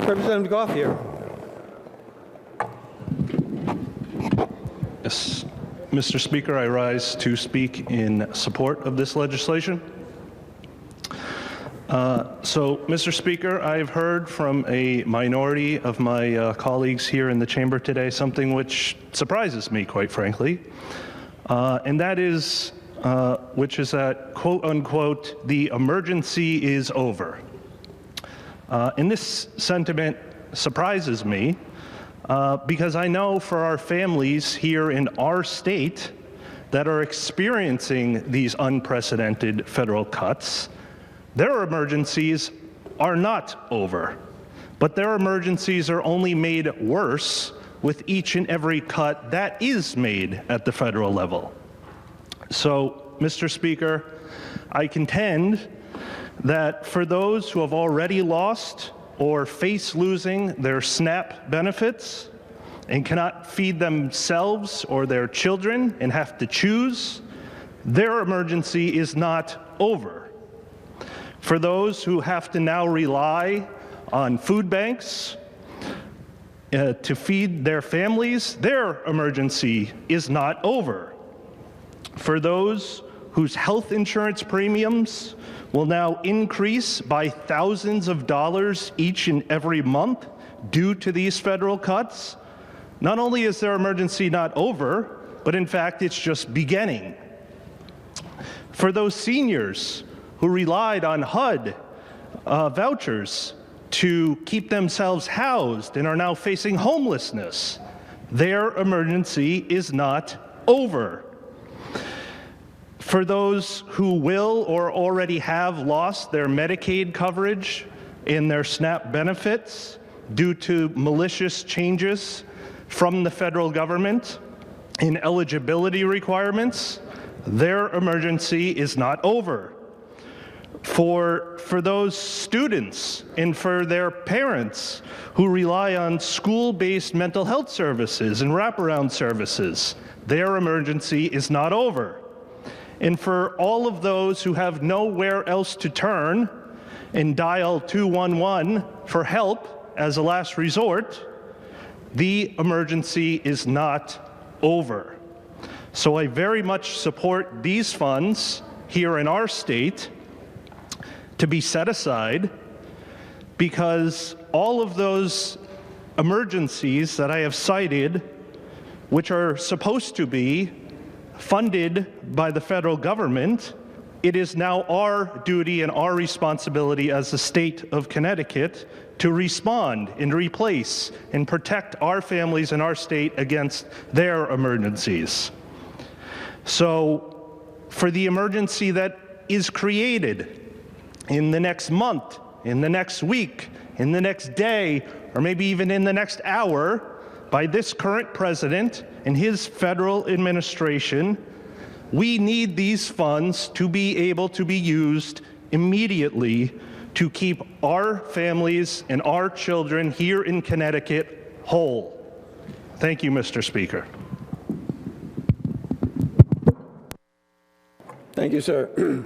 Representative Gauthier. Yes. Mr. Speaker, I rise to speak in support of this legislation. Mr. Speaker, I've heard from a minority of my colleagues here in the chamber today something which surprises me, quite frankly, and that is, which is that, quote unquote, the emergency is over. And this sentiment surprises me because I know for our families here in our state that are experiencing these unprecedented federal cuts, their emergencies are not over, but their emergencies are only made worse with each and every cut that is made at the federal level. So, Mr. Speaker, I contend that for those who have already lost or face losing their SNAP benefits and cannot feed themselves or their children and have to choose, their emergency is not over. For those who have to now rely on food banks to feed their families, their emergency is not over. For those whose health insurance premiums will now increase by thousands of dollars each and every month due to these federal cuts, not only is their emergency not over, but in fact it's just beginning. For those seniors who relied on HUD vouchers to keep themselves housed and are now facing homelessness, their emergency is not over. For those who will or already have lost their Medicaid coverage and their SNAP benefits due to malicious changes from the federal government in eligibility requirements, their emergency is not over. For those students and for their parents who rely on school-based mental health services and wraparound services, their emergency is not over. And for all of those who have nowhere else to turn and dial 211 for help as a last resort, the emergency is not over. So I very much support these funds here in our state to be set aside, because all of those emergencies that I have cited, which are supposed to be funded by the federal government, it is now our duty and our responsibility as the state of Connecticut to respond and replace and protect our families in our state against their emergencies. So for the emergency that is created in the next month, in the next week, in the next day, or maybe even in the next hour by this current president and his federal administration, we need these funds to be able to be used immediately to keep our families and our children here in Connecticut whole. Thank you, Mr. Speaker. Thank you, sir.